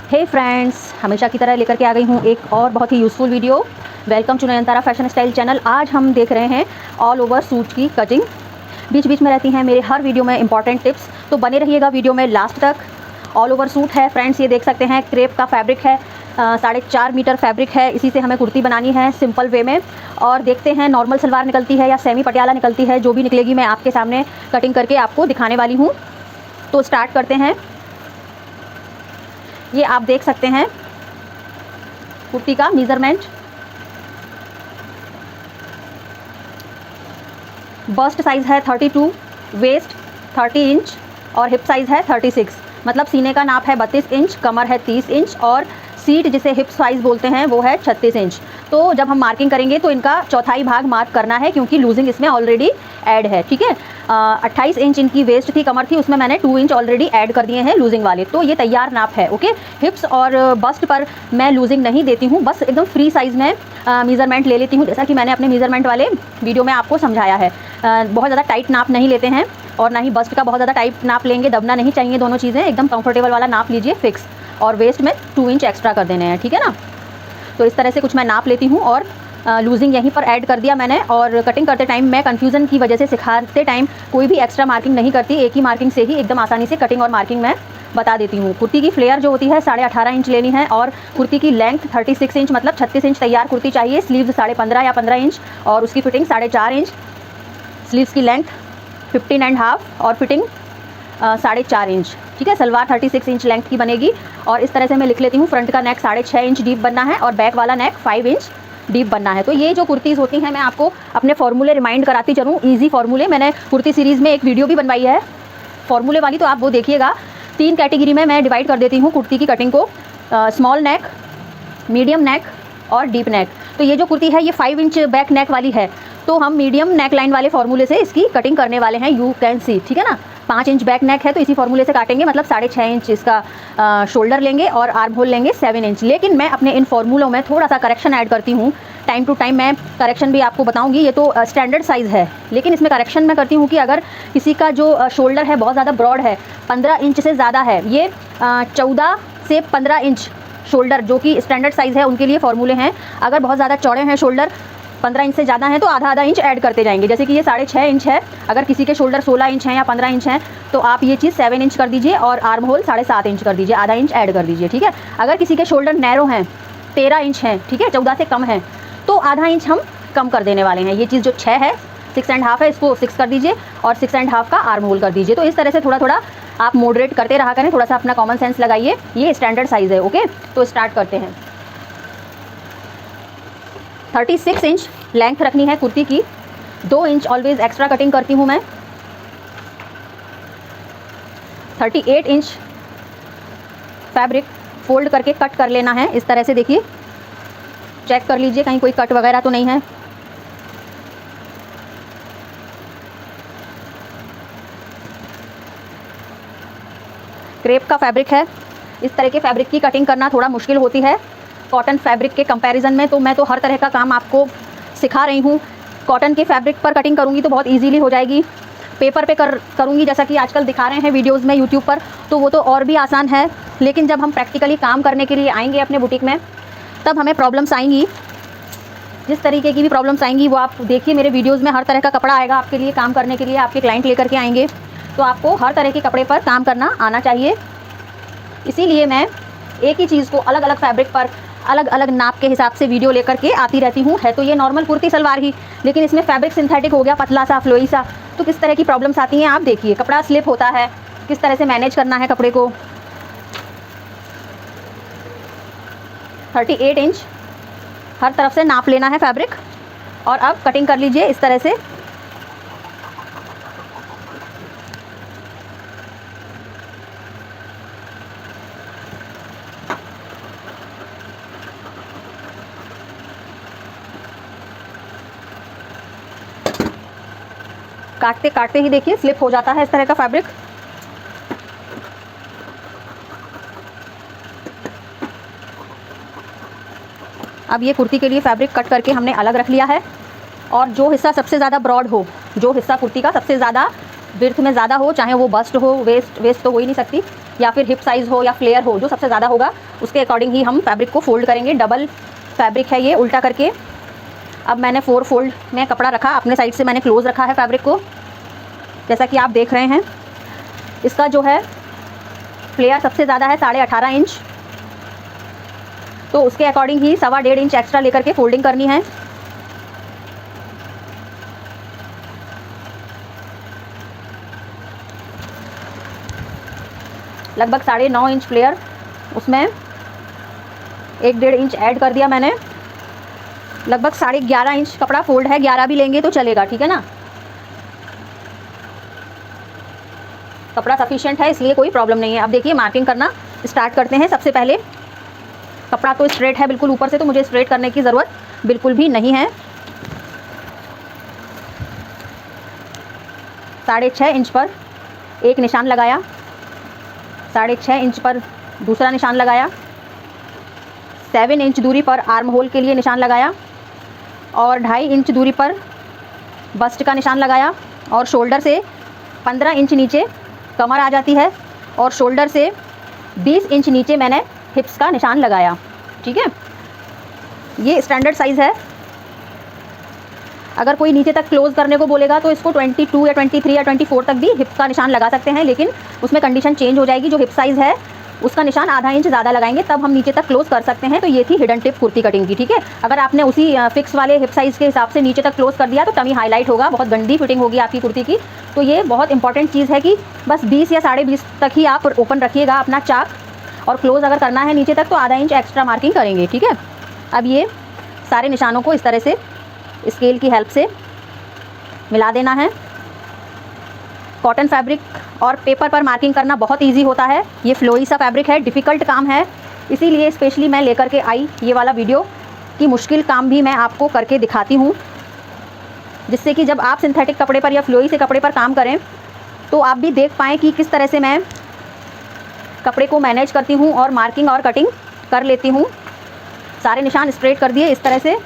हे friends, हमेशा की तरह लेकर के आ गई हूँ एक और बहुत ही useful video. Welcome to Nayantara fashion style channel. आज हम देख रहे हैं ऑल ओवर सूट की कटिंग। बीच बीच में रहती हैं मेरे हर वीडियो में इंपॉर्टेंट टिप्स, तो बने रहिएगा वीडियो में लास्ट तक। ऑल ओवर सूट है फ्रेंड्स, ये देख सकते हैं क्रेप का फैब्रिक है, 4.5 मीटर फैब्रिक है। इसी से हमें कुर्ती बनानी है सिंपल वे में। और देखते हैं नॉर्मल सलवार निकलती है या सेमी पटियाला निकलती है, जो भी निकलेगी मैं आपके सामने कटिंग करके आपको दिखाने वाली हूँ। तो स्टार्ट करते हैं। ये आप देख सकते हैं कुर्ती का मेजरमेंट। बस्ट साइज़ है 32, वेस्ट 30 इंच और हिप साइज़ है 36। मतलब सीने का नाप है 32 इंच, कमर है 30 इंच और सीट जिसे हिप साइज़ बोलते हैं वो है 36 इंच। तो जब हम मार्किंग करेंगे तो इनका चौथाई भाग मार्क करना है, क्योंकि लूजिंग इसमें ऑलरेडी ऐड है। ठीक है, 28 इंच इनकी वेस्ट थी, कमर थी, उसमें मैंने 2 इंच ऑलरेडी ऐड कर दिए हैं लूजिंग वाले। तो ये तैयार नाप है। ओके, हिप्स और बस्ट पर मैं लूजिंग नहीं देती हूँ, बस एकदम फ्री साइज़ में मेज़रमेंट ले लेती हूँ, जैसा कि मैंने अपने मेज़रमेंट वाले वीडियो में आपको समझाया है। बहुत ज़्यादा टाइट नाप नहीं लेते हैं और ना ही बस्ट का बहुत ज़्यादा टाइट नाप लेंगे, दबना नहीं चाहिए दोनों चीज़ें। एकदम कंफर्टेबल वाला नाप लीजिए फिक्स, और वेस्ट में 2 इंच एक्स्ट्रा कर देने हैं। ठीक है ना। तो इस तरह से कुछ मैं नाप लेती हूँ और लूजिंग यहीं पर ऐड कर दिया मैंने। और कटिंग करते टाइम मैं कन्फ्यूज़न की वजह से सिखाते टाइम कोई भी एक्स्ट्रा मार्किंग नहीं करती, एक ही मार्किंग से ही एकदम आसानी से कटिंग और मार्किंग मैं बता देती हूँ। कुर्ती की फ्लेयर जो होती है 18.5 इंच लेनी है और कुर्ती की लेंथ 36 इंच मतलब 36 इंच तैयार कुर्ती चाहिए। स्लीव्स 15.5 या 15 इंच और उसकी फिटिंग 4.5 इंच। स्लीव्स की लेंथ 15.5 और फिटिंग 4.5 इंच। ठीक है, सलवार 36 इंच लेंथ की बनेगी। और इस तरह से मैं लिख लेती हूँ, फ्रंट का नेक 6.5 इंच डीप बनना है और बैक वाला नेक 5 इंच डीप बनना है। तो ये जो कुर्तीज़ होती हैं मैं आपको अपने फॉर्मूले रिमाइंड कराती चलूँ, इजी फॉर्मूले। मैंने कुर्ती सीरीज़ में एक वीडियो भी बनवाई है फॉर्मूले वाली, तो आप वो देखिएगा। 3 कैटेगरी में मैं डिवाइड कर देती हूँ कुर्ती की कटिंग को, स्मॉल नेक, मीडियम नेक और डीप नेक। तो ये जो कुर्ती है ये 5 इंच बैक नेक वाली है, तो हम मीडियम नेक लाइन वाले फॉर्मूले से इसकी कटिंग करने वाले हैं। यू कैन सी, ठीक है ना। 5 इंच बैक नेक है तो इसी फॉर्मूले से काटेंगे, मतलब 6.5 इंच इसका शोल्डर लेंगे और आर्म होल लेंगे 7 इंच। लेकिन मैं अपने इन फॉर्मूलों में थोड़ा सा करेक्शन ऐड करती हूँ। टाइम टू टाइम मैं करेक्शन भी आपको बताऊँगी। ये तो स्टैंडर्ड साइज़ है, लेकिन इसमें करेक्शन मैं करती हूँ कि अगर किसी का जो शोल्डर है बहुत ज़्यादा ब्रॉड है, 15 इंच से ज़्यादा है, ये 14 से 15 इंच शोल्डर जो कि स्टैंडर्ड साइज़ है उनके लिए फॉर्मूले हैं। अगर बहुत ज़्यादा चौड़े हैं शोल्डर, 15 इंच से ज़्यादा है, तो आधा इंच ऐड करते जाएंगे। जैसे कि ये 6.5 इंच है, अगर किसी के शोल्डर 16 इंच हैं या 15 इंच हैं तो आप ये चीज़ 7 इंच कर दीजिए और आर्म होल 7.5 इंच कर दीजिए, आधा इंच ऐड कर दीजिए। ठीक है, अगर किसी के शोल्डर नैरो हैं, 13 इंच हैं, ठीक है, 14 से कम है, तो आधा इंच हम कम कर देने वाले हैं। ये चीज़ जो 6 है, 6.5 है, इसको 6 कर दीजिए और 6.5 का आर्म होल कर दीजिए। तो इस तरह से थोड़ा थोड़ा आप मॉडरेट करते रहा करें, थोड़ा सा अपना कॉमन सेंस लगाइए। ये स्टैंडर्ड साइज़ है। ओके, तो स्टार्ट करते हैं। 36 इंच लेंथ रखनी है कुर्ती की, 2 इंच ऑलवेज एक्स्ट्रा कटिंग करती हूँ मैं। 38 इंच फैब्रिक फोल्ड करके कट कर लेना है इस तरह से। देखिए, चेक कर लीजिए कहीं कोई कट वगैरह तो नहीं है। क्रेप का फैब्रिक है, इस तरह के फैब्रिक की कटिंग करना थोड़ा मुश्किल होती है कॉटन फैब्रिक के कंपैरिजन में। तो मैं तो हर तरह का काम आपको सिखा रही हूँ। कॉटन के फैब्रिक पर कटिंग करूँगी तो बहुत इजीली हो जाएगी। पेपर पे करूँगी जैसा कि आजकल दिखा रहे हैं वीडियोस में यूट्यूब पर, तो वो तो और भी आसान है। लेकिन जब हम प्रैक्टिकली काम करने के लिए आएंगे अपने बुटीक में, तब हमें प्रॉब्लम्स आएंगी। जिस तरीके की भी प्रॉब्लम्स आएंगी वो आप देखिए मेरे वीडियोज़ में। हर तरह का कपड़ा आएगा आपके लिए काम करने के लिए, आपके क्लाइंट लेकर के आएंगे, तो आपको हर तरह के कपड़े पर काम करना आना चाहिए। इसीलिए मैं एक ही चीज़ को अलग अलग फैब्रिक पर अलग अलग नाप के हिसाब से वीडियो लेकर के आती रहती हूँ। है तो ये नॉर्मल कुर्ती सलवार ही, लेकिन इसमें फैब्रिक सिंथेटिक हो गया, पतला सा, फ्लोई सा, तो किस तरह की प्रॉब्लम्स आती हैं आप देखिए। कपड़ा स्लिप होता है, किस तरह से मैनेज करना है कपड़े को। 38 इंच हर तरफ से नाप लेना है फैब्रिक, और अब कटिंग कर लीजिए इस तरह से। काटते काटते ही देखिए स्लिप हो जाता है इस तरह का फैब्रिक। अब ये कुर्ती के लिए फैब्रिक कट करके हमने अलग रख लिया है। और जो हिस्सा सबसे ज़्यादा ब्रॉड हो, जो हिस्सा कुर्ती का सबसे ज़्यादा विड्थ में ज़्यादा हो, चाहे वो बस्ट हो, वेस्ट तो हो ही नहीं सकती, या फिर हिप साइज़ हो या फ्लेयर हो, जो सबसे ज़्यादा होगा उसके अकॉर्डिंग ही हम फैब्रिक को फोल्ड करेंगे। डबल फैब्रिक है ये, उल्टा करके। अब मैंने 4 फोल्ड में कपड़ा रखा, अपने साइड से मैंने क्लोज़ रखा है फैब्रिक को, जैसा कि आप देख रहे हैं। इसका जो है फ्लेयर सबसे ज़्यादा है 18.5 इंच, तो उसके अकॉर्डिंग ही 1.25 इंच एक्स्ट्रा लेकर के फोल्डिंग करनी है। लगभग 9.5 इंच फ्लेयर, उसमें 1.5 इंच ऐड कर दिया मैंने। लगभग 11.5 इंच कपड़ा फोल्ड है, 11 भी लेंगे तो चलेगा, ठीक है ना। कपड़ा सफिशिएंट है, इसलिए कोई प्रॉब्लम नहीं है। अब देखिए मार्किंग करना स्टार्ट करते हैं। सबसे पहले कपड़ा तो स्ट्रेट है बिल्कुल ऊपर से, तो मुझे स्ट्रेट करने की ज़रूरत बिल्कुल भी नहीं है। 6.5 इंच पर एक निशान लगाया, 6.5 इंच पर दूसरा निशान लगाया, 7 इंच दूरी पर आर्म होल के लिए निशान लगाया, और 2.5 इंच दूरी पर बस्ट का निशान लगाया, और शोल्डर से 15 इंच नीचे कमर आ जाती है, और शोल्डर से 20 इंच नीचे मैंने हिप्स का निशान लगाया, ठीक है। ये स्टैंडर्ड साइज़ है। अगर कोई नीचे तक क्लोज़ करने को बोलेगा तो इसको 22 या 23 या 24 तक भी हिप का निशान लगा सकते हैं, लेकिन उसमें कंडीशन चेंज हो जाएगी। जो हिप साइज़ है उसका निशान आधा इंच ज़्यादा लगाएंगे, तब हम नीचे तक क्लोज़ कर सकते हैं। तो ये थी हिडन टिप कुर्ती कटिंग की, ठीक है। अगर आपने उसी फिक्स वाले हिप साइज़ के हिसाब से नीचे तक क्लोज़ कर दिया तो टमी हाईलाइट होगा, बहुत गंदी फिटिंग होगी आपकी कुर्ती की। तो ये बहुत इंपॉर्टेंट चीज़ है कि बस 20 या 20.5 तक ही आप ओपन रखिएगा अपना चाक, और क्लोज़ अगर करना है नीचे तक तो आधा इंच एक्स्ट्रा मार्किंग करेंगे, ठीक है। अब ये सारे निशानों को इस तरह से स्केल की हेल्प से मिला देना है। कॉटन फैब्रिक और पेपर पर मार्किंग करना बहुत इजी होता है। ये फ्लोई सा फैब्रिक है, डिफ़िकल्ट काम है, इसीलिए स्पेशली मैं लेकर के आई ये वाला वीडियो कि मुश्किल काम भी मैं आपको करके दिखाती हूँ, जिससे कि जब आप सिंथेटिक कपड़े पर या फ्लोई से कपड़े पर काम करें तो आप भी देख पाएँ कि किस तरह से मैं कपड़े को मैनेज करती हूँ और मार्किंग और कटिंग कर लेती हूँ। सारे निशान स्ट्रेट कर दिए इस तरह से।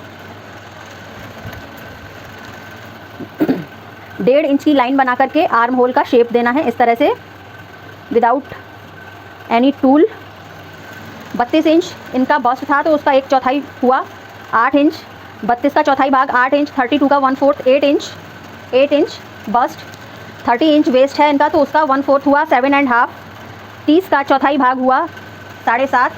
1.5 इंच की लाइन बना करके आर्म होल का शेप देना है इस तरह से, विदाउट एनी टूल। 32 इंच इनका बस्ट था तो उसका 1/4 हुआ 8 इंच, 32 का चौथाई भाग 8 इंच, 32 का 1/4 8 इंच बस्ट, 30 इंच वेस्ट है इनका तो उसका 1/4 हुआ 7.5, 30 का चौथाई भाग हुआ 7.5,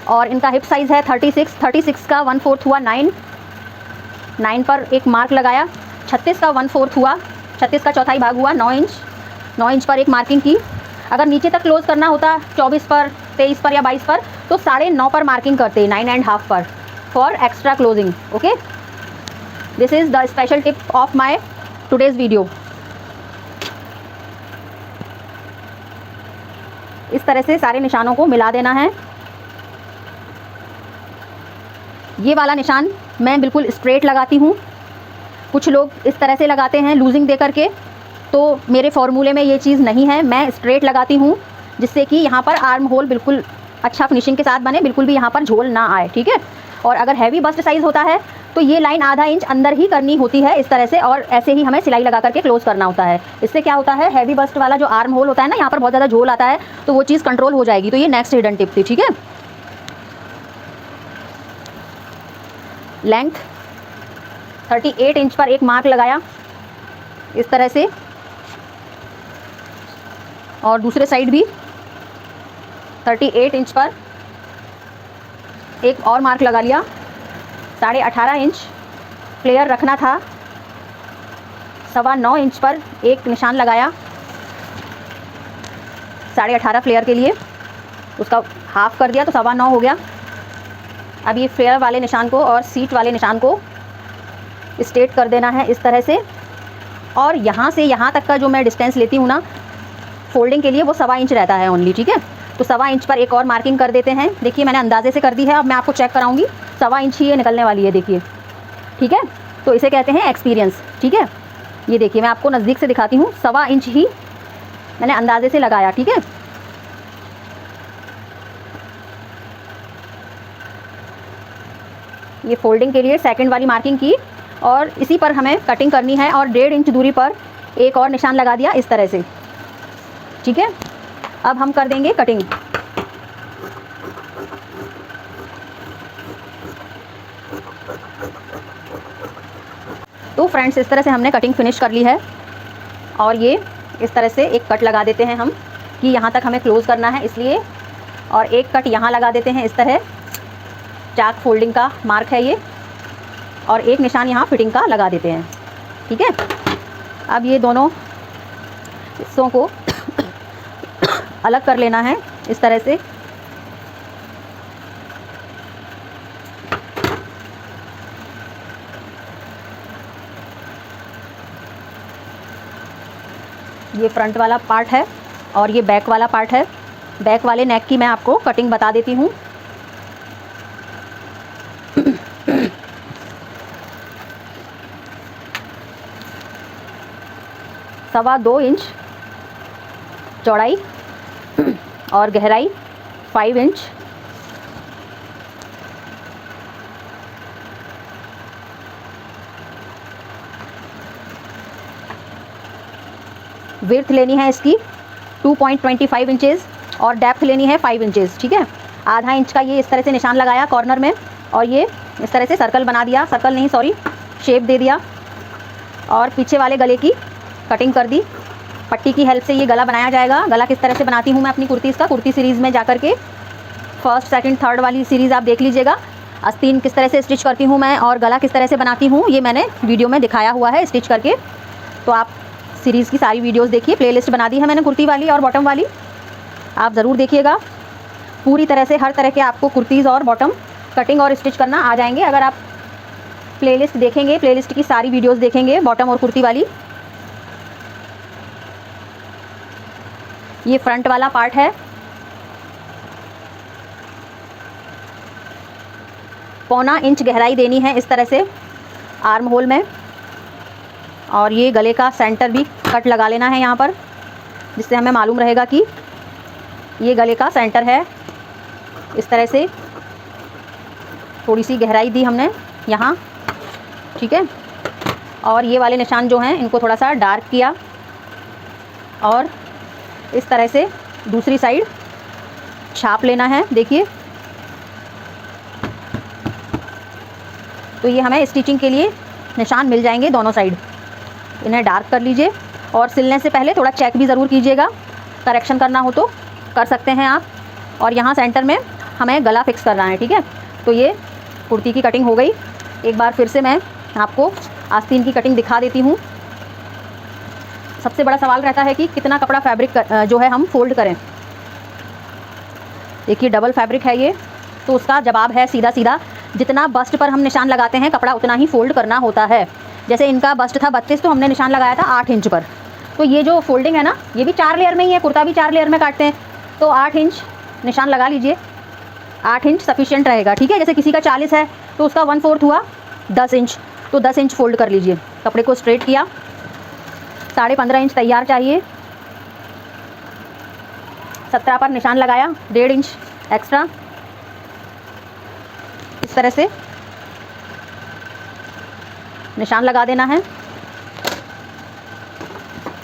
और इनका हिप साइज़ है 36 का 1/4 हुआ 9 पर एक मार्क लगाया, 36 का 1/4 हुआ, 36 का चौथाई भाग हुआ 9 इंच पर एक मार्किंग की। अगर नीचे तक क्लोज़ करना होता 24 पर, 23 पर या 22 पर तो 9.5 पर मार्किंग करते, 9.5 पर, for extra closing. Okay, this is the special tip of my today's video. इस तरह से सारे निशानों को मिला देना है। ये वाला निशान मैं बिल्कुल स्ट्रेट लगाती हूँ, कुछ लोग इस तरह से लगाते हैं लूजिंग दे करके, तो मेरे फॉर्मूले में ये चीज़ नहीं है। मैं स्ट्रेट लगाती हूँ जिससे कि यहाँ पर आर्म होल बिल्कुल अच्छा फिनिशिंग के साथ बने, बिल्कुल भी यहाँ पर झोल ना आए, ठीक है। और अगर हैवी बस्ट साइज़ होता है तो ये लाइन आधा इंच अंदर ही करनी होती है इस तरह से, और ऐसे ही हमें सिलाई लगा करके क्लोज़ करना होता है। इससे क्या होता है, हैवी बस्ट वाला जो आर्म होल होता है ना, यहाँ पर बहुत ज़्यादा झोल आता है, तो वो चीज़ कंट्रोल हो जाएगी। तो ये नेक्स्ट हिडन टिप थी, ठीक है। लेंथ 38 इंच पर एक मार्क लगाया इस तरह से, और दूसरे साइड भी 38 इंच पर एक और मार्क लगा लिया। 18.5 इंच फ्लेयर रखना था, 9.25 इंच पर एक निशान लगाया 18.5 फ्लेयर के लिए, उसका हाफ कर दिया तो 9.25 हो गया। अब ये फ्लेयर वाले निशान को और सीट वाले निशान को स्ट्रेट कर देना है इस तरह से, और यहाँ से यहाँ तक का जो मैं डिस्टेंस लेती हूँ ना फोल्डिंग के लिए, वो 1.25 इंच रहता है ओनली, ठीक है। तो 1.25 इंच पर एक और मार्किंग कर देते हैं। देखिए मैंने अंदाजे से कर दी है, अब मैं आपको चेक कराऊंगी। 1.25 इंच ही ये निकलने वाली है, देखिए, ठीक है। तो इसे कहते हैं एक्सपीरियंस, ठीक है। ये देखिए मैं आपको नज़दीक से दिखाती हूँ, 1.25 इंच ही मैंने अंदाजे से लगाया, ठीक है। ये फोल्डिंग के लिए सेकंड वाली मार्किंग की, और इसी पर हमें कटिंग करनी है, और 1.5 इंच दूरी पर एक और निशान लगा दिया इस तरह से, ठीक है। अब हम कर देंगे कटिंग। तो फ्रेंड्स इस तरह से हमने कटिंग फिनिश कर ली है और ये इस तरह से एक कट लगा देते हैं हम कि यहाँ तक हमें क्लोज़ करना है इसलिए, और एक कट यहाँ लगा देते हैं इस तरह, चाक फोल्डिंग का मार्क है ये, और एक निशान यहाँ फिटिंग का लगा देते हैं। ठीक है, अब ये दोनों हिस्सों को अलग कर लेना है इस तरह से। ये फ्रंट वाला पार्ट है और ये बैक वाला पार्ट है। बैक वाले नेक की मैं आपको कटिंग बता देती हूँ। सवा 2 इंच चौड़ाई और गहराई 5 इंच। विड्थ लेनी है इसकी 2.25 इंचेस और डेप्थ लेनी है 5 इंचेस। ठीक है, आधा इंच का ये इस तरह से निशान लगाया कॉर्नर में और ये इस तरह से सर्कल बना दिया, सर्कल नहीं सॉरी शेप दे दिया, और पीछे वाले गले की कटिंग कर दी। पट्टी की हेल्प से ये गला बनाया जाएगा। गला किस तरह से बनाती हूँ मैं अपनी कुर्तीज़ का, कुर्ती सीरीज़ में जाकर के फर्स्ट सेकंड थर्ड वाली सीरीज़ आप देख लीजिएगा। आस्तीन किस तरह से स्टिच करती हूँ मैं और गला किस तरह से बनाती हूँ ये मैंने वीडियो में दिखाया हुआ है स्टिच करके। तो आप सीरीज़ की सारी वीडियोस देखिए, प्लेलिस्ट बना दी है मैंने कुर्ती वाली और बॉटम वाली, आप ज़रूर देखिएगा। पूरी तरह से हर तरह के आपको कुर्तीज़ और बॉटम कटिंग और स्टिच करना आ जाएंगे अगर आप प्लेलिस्ट देखेंगे, प्लेलिस्ट की सारी वीडियोस देखेंगे बॉटम और कुर्ती वाली। ये फ्रंट वाला पार्ट है, 1.25 इंच गहराई देनी है इस तरह से आर्म होल में, और ये गले का सेंटर भी कट लगा लेना है यहाँ पर, जिससे हमें मालूम रहेगा कि ये गले का सेंटर है। इस तरह से थोड़ी सी गहराई दी हमने यहाँ। ठीक है, और ये वाले निशान जो हैं इनको थोड़ा सा डार्क किया और इस तरह से दूसरी साइड छाप लेना है। देखिए, तो ये हमें स्टिचिंग के लिए निशान मिल जाएंगे दोनों साइड। इन्हें डार्क कर लीजिए और सिलने से पहले थोड़ा चेक भी ज़रूर कीजिएगा, करेक्शन करना हो तो कर सकते हैं आप। और यहाँ सेंटर में हमें गला फिक्स करना है। ठीक है, तो ये कुर्ती की कटिंग हो गई। एक बार फिर से मैं आपको आस्तीन की कटिंग दिखा देती हूँ। सबसे बड़ा सवाल रहता है कि कितना कपड़ा फैब्रिक जो है हम फोल्ड करें। देखिए डबल फैब्रिक है ये, तो उसका जवाब है सीधा सीधा, जितना बस्ट पर हम निशान लगाते हैं कपड़ा उतना ही फोल्ड करना होता है। जैसे इनका बस्ट था 32 तो हमने निशान लगाया था 8 इंच पर, तो ये जो फोल्डिंग है ना ये भी 4 लेयर में ही है, कुर्ता भी 4 लेयर में काटते हैं, तो 8 इंच निशान लगा लीजिए। 8 इंच सफिशिएंट रहेगा। ठीक है, जैसे किसी का 40 है तो उसका 1/4 हुआ 10 इंच, तो 10 इंच फोल्ड कर लीजिए। कपड़े को स्ट्रेट किया, 15.5 इंच तैयार चाहिए। 17 पर निशान लगाया, 1.5 इंच एक्स्ट्रा इस तरह से निशान लगा देना है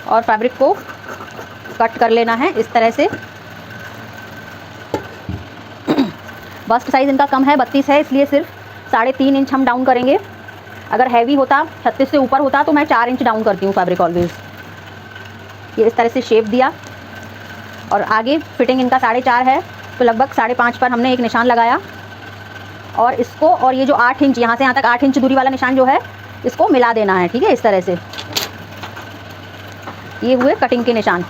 और फैब्रिक को कट कर लेना है इस तरह से। बस्ट साइज़ इनका कम है, 32 है, इसलिए सिर्फ 3.5 इंच हम डाउन करेंगे। अगर हैवी होता 36 से ऊपर होता तो मैं 4 इंच डाउन करती हूँ फैब्रिक ऑलवेज। ये इस तरह से शेप दिया और आगे फिटिंग इनका 4.5 है, तो लगभग 5.5 पर हमने एक निशान लगाया और इसको, और ये जो 8 इंच यहाँ से यहाँ तक 8 इंच दूरी वाला निशान जो है इसको मिला देना है। ठीक है, इस तरह से ये हुए कटिंग के निशान।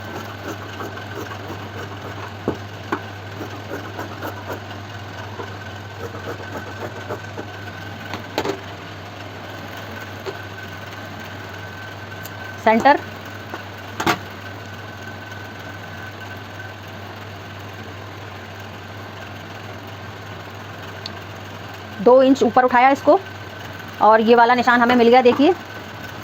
सेंटर दो इंच ऊपर उठाया इसको और ये वाला निशान हमें मिल गया। देखिए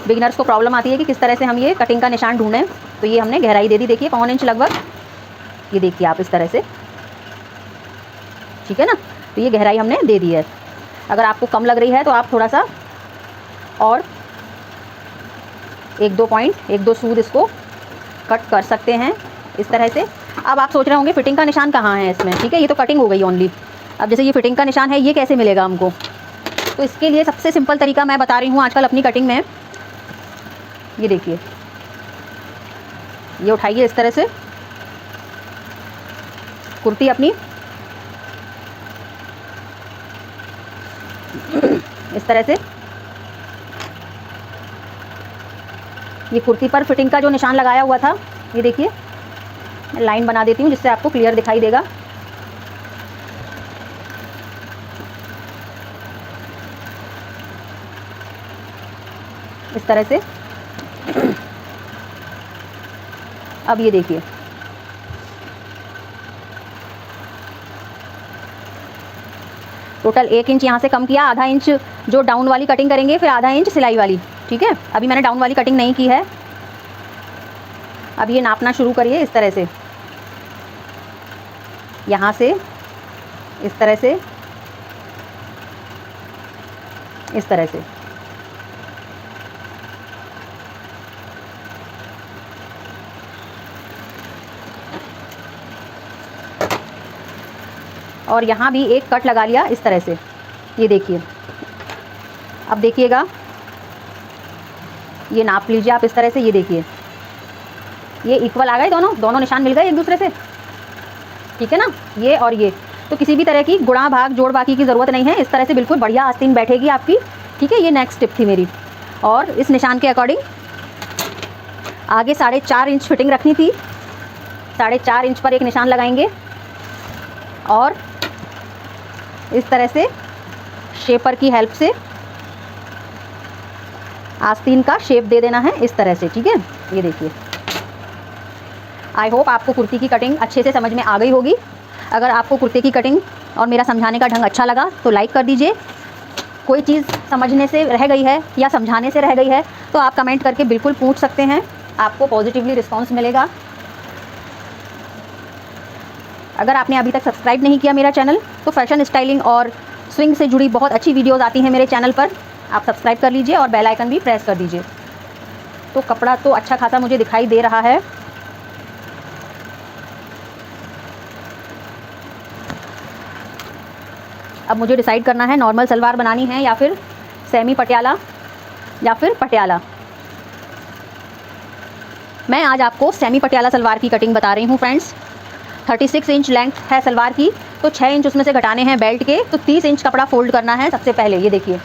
बिगिनर्स को प्रॉब्लम आती है कि किस तरह से हम ये कटिंग का निशान ढूंढें, तो ये हमने गहराई दे दी। देखिए 1.25 इंच लगभग, ये देखिए आप इस तरह से। ठीक है ना, तो ये गहराई हमने दे दी है। अगर आपको कम लग रही है तो आप थोड़ा सा और 1-2 पॉइंट 1-2 सूद इसको कट कर सकते हैं इस तरह से। अब आप सोच रहे होंगे फिटिंग का निशान कहाँ है इसमें, ठीक है, ये तो कटिंग हो गई ओनली। अब जैसे ये फिटिंग का निशान है, ये कैसे मिलेगा हमको? तो इसके लिए सबसे सिंपल तरीका मैं बता रही हूँ आजकल अपनी कटिंग में। ये देखिए, ये उठाइए इस तरह से कुर्ती अपनी, इस तरह से ये कुर्ती पर फिटिंग का जो निशान लगाया हुआ था, ये देखिए, मैं लाइन बना देती हूँ जिससे आपको क्लियर दिखाई देगा। इस तरह से। अब ये देखिए, टोटल 1 इंच यहाँ से कम किया, आधा इंच जो डाउन वाली कटिंग करेंगे, फिर आधा इंच सिलाई वाली, ठीक है। अभी मैंने डाउन वाली कटिंग नहीं की है। अब ये नापना शुरू करिए इस तरह से, यहाँ से इस तरह से, इस तरह से। और यहाँ भी एक कट लगा लिया इस तरह से, ये देखिए। अब देखिएगा, ये नाप लीजिए आप इस तरह से, ये देखिए, ये इक्वल आ गए, दोनों निशान मिल गए एक दूसरे से, ठीक है ना, ये और ये। तो किसी भी तरह की गुणा भाग जोड़ बाकी की ज़रूरत नहीं है, इस तरह से बिल्कुल बढ़िया आस्तीन बैठेगी आपकी, ठीक है। ये नेक्स्ट टिप थी मेरी। और इस निशान के अकॉर्डिंग आगे 4.5 इंच फिटिंग रखनी थी, 4.5 इंच पर एक निशान लगाएंगे और इस तरह से शेपर की हेल्प से आस्तीन का शेप दे देना है इस तरह से, ठीक है। ये देखिए, आई होप आपको कुर्ती की कटिंग अच्छे से समझ में आ गई होगी। अगर आपको कुर्ती की कटिंग और मेरा समझाने का ढंग अच्छा लगा तो लाइक कर दीजिए। कोई चीज़ समझने से रह गई है या समझाने से रह गई है तो आप कमेंट करके बिल्कुल पूछ सकते हैं, आपको पॉजिटिवली रिस्पॉन्स मिलेगा। अगर आपने अभी तक सब्सक्राइब नहीं किया मेरा चैनल, तो फैशन स्टाइलिंग और स्विंग से जुड़ी बहुत अच्छी वीडियोस आती हैं मेरे चैनल पर, आप सब्सक्राइब कर लीजिए और बेल आइकन भी प्रेस कर दीजिए। तो कपड़ा तो अच्छा खासा मुझे दिखाई दे रहा है। अब मुझे डिसाइड करना है नॉर्मल सलवार बनानी है या फिर सेमी पटियाला या फिर पटियाला। मैं आज आपको सेमी पटियाला सलवार की कटिंग बता रही हूँ फ्रेंड्स। 36 इंच लेंथ है सलवार की, तो 6 इंच उसमें से घटाने हैं बेल्ट के, तो 30 इंच कपड़ा फोल्ड करना है सबसे पहले। ये देखिए,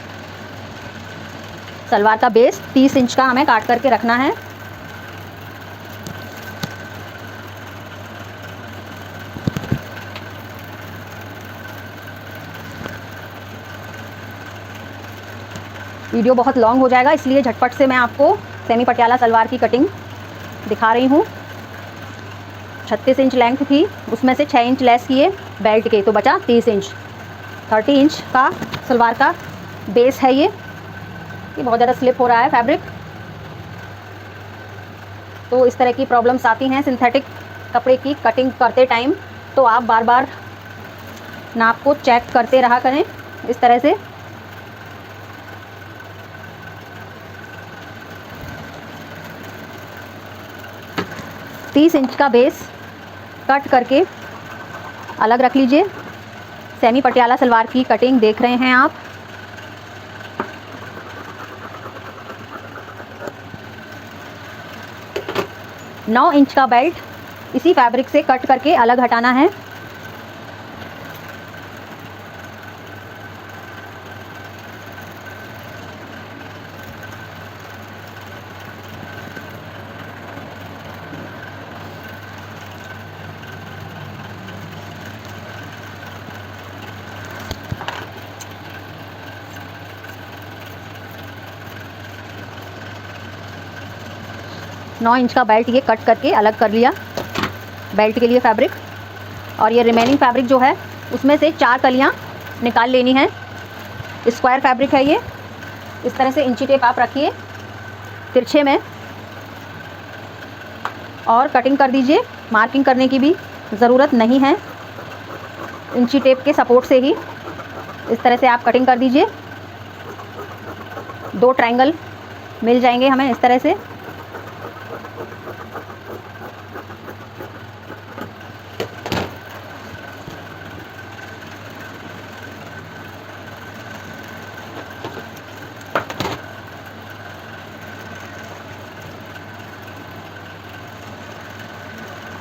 सलवार का बेस 30 इंच का हमें काट करके रखना है। वीडियो बहुत लॉन्ग हो जाएगा, इसलिए झटपट से मैं आपको सेमी पटियाला सलवार की कटिंग दिखा रही हूँ। 36 इंच लेंथ थी, उसमें से 6 इंच लेस किए बेल्ट के, तो बचा 30 इंच। 30 इंच का सलवार का बेस है ये बहुत ज़्यादा स्लिप हो रहा है फैब्रिक। तो इस तरह की प्रॉब्लम्स आती हैं सिंथेटिक कपड़े की कटिंग करते टाइम, तो आप बार बार नाप को चेक करते रहा करें इस तरह से। तीस इंच का बेस कट करके अलग रख लीजिए। सेमी पटियाला सलवार की कटिंग देख रहे हैं आप। नौ इंच का बेल्ट इसी फैब्रिक से कट करके अलग हटाना है। नौ इंच का बेल्ट ये कट करके अलग कर लिया बेल्ट के लिए फैब्रिक। और ये रिमेनिंग फैब्रिक जो है उसमें से 4 कलियां निकाल लेनी है। स्क्वायर फैब्रिक है ये। इस तरह से इंची टेप आप रखिए तिरछे में और कटिंग कर दीजिए। मार्किंग करने की भी ज़रूरत नहीं है, इंची टेप के सपोर्ट से ही इस तरह से आप कटिंग कर दीजिए। 2 ट्रायंगल मिल जाएंगे हमें इस तरह से।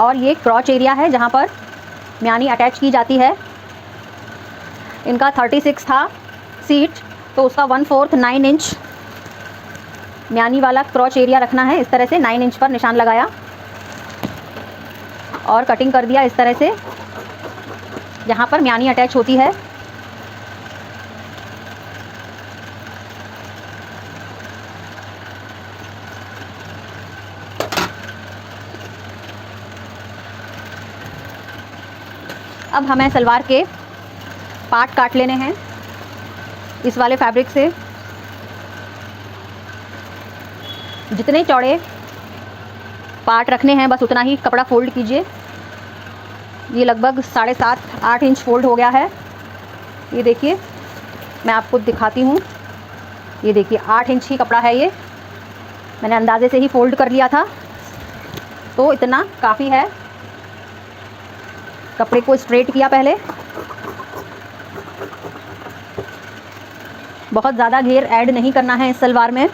और ये क्रॉच एरिया है जहाँ पर म्यानी अटैच की जाती है। इनका 36 था सीट, तो उसका 1/4 9 इंच म्यानी वाला क्रॉच एरिया रखना है। इस तरह से 9 इंच पर निशान लगाया और कटिंग कर दिया इस तरह से जहाँ पर म्यानी अटैच होती है। अब हमें सलवार के पार्ट काट लेने हैं इस वाले फैब्रिक से। जितने चौड़े पार्ट रखने हैं बस उतना ही कपड़ा फोल्ड कीजिए। ये लगभग 7.5-8 इंच फोल्ड हो गया है। ये देखिए, मैं आपको दिखाती हूँ। ये देखिए 8 इंच ही कपड़ा है। ये मैंने अंदाजे से ही फोल्ड कर लिया था, तो इतना काफ़ी है। कपड़े को स्ट्रेट किया पहले, बहुत ज़्यादा घेर ऐड नहीं करना है इस सलवार में।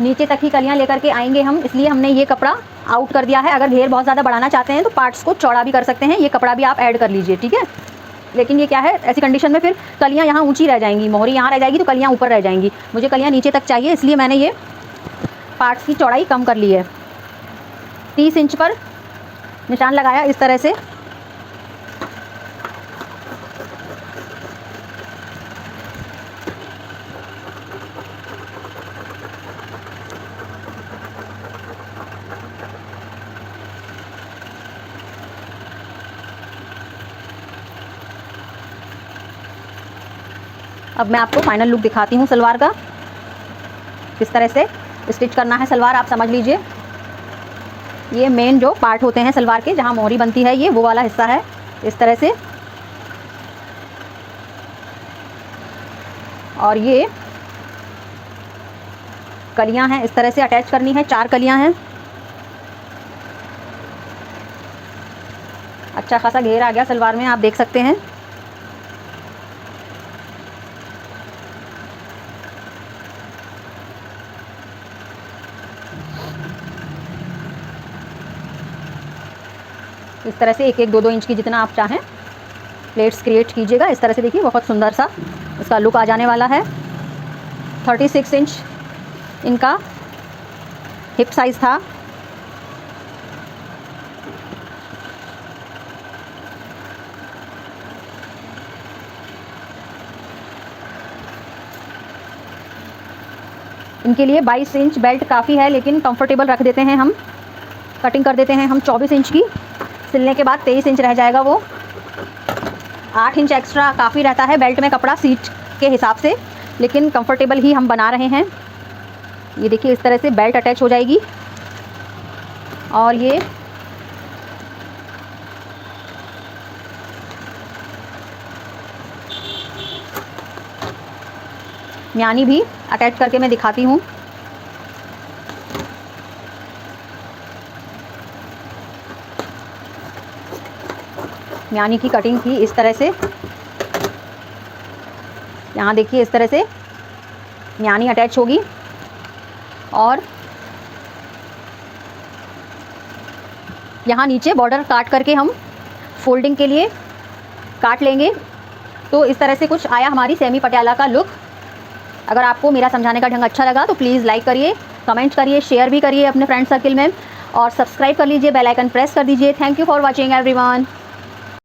नीचे तक ही कलियाँ लेकर के आएंगे हम, इसलिए हमने ये कपड़ा आउट कर दिया है। अगर घेर बहुत ज़्यादा बढ़ाना चाहते हैं तो पार्ट्स को चौड़ा भी कर सकते हैं। ये कपड़ा भी आप ऐड कर लीजिए, ठीक है। लेकिन ये क्या है, ऐसी कंडीशन में फिर कलियाँ यहाँ ऊंची रह जाएंगी, मोहरी यहाँ रह जाएगी तो कलियाँ ऊपर रह जाएंगी। मुझे कलियाँ नीचे तक चाहिए, इसलिए मैंने ये पार्ट्स की चौड़ाई कम कर ली है। 30 इंच पर निशान लगाया इस तरह से। अब मैं आपको फाइनल लुक दिखाती हूँ सलवार का, किस तरह से स्टिच करना है सलवार, आप समझ लीजिए। ये मेन जो पार्ट होते हैं सलवार के, जहाँ मोहरी बनती है, ये वो वाला हिस्सा है इस तरह से। और ये कलियाँ हैं, इस तरह से अटैच करनी है। 4 कलियाँ हैं। अच्छा खासा घेर आ गया सलवार में, आप देख सकते हैं। इस तरह से 1-1, 2-2 इंच की जितना आप चाहें प्लेट्स क्रिएट कीजिएगा। इस तरह से देखिए बहुत सुंदर सा इसका लुक आ जाने वाला है। 36 इंच इनका हिप साइज़ था। इनके लिए 22 इंच बेल्ट काफ़ी है, लेकिन कंफर्टेबल रख देते हैं हम। कटिंग कर देते हैं हम 24 इंच की। सिलने के बाद 23 इंच रह जाएगा वो। 8 इंच एक्स्ट्रा काफ़ी रहता है बेल्ट में कपड़ा सीट के हिसाब से, लेकिन कंफर्टेबल ही हम बना रहे हैं। ये देखिए इस तरह से बेल्ट अटैच हो जाएगी। और ये म्यानी भी अटैच करके मैं दिखाती हूँ। म्यानी की कटिंग की इस तरह से, यहाँ देखिए इस तरह से म्यानी अटैच होगी। और यहाँ नीचे बॉर्डर काट करके हम फोल्डिंग के लिए काट लेंगे। तो इस तरह से कुछ आया हमारी सेमी पटियाला का लुक। अगर आपको मेरा समझाने का ढंग अच्छा लगा तो प्लीज़ लाइक करिए, कमेंट करिए, शेयर भी करिए अपने फ्रेंड सर्किल में, और सब्सक्राइब कर लीजिए, बेल आइकन प्रेस कर दीजिए। Thank you for watching everyone.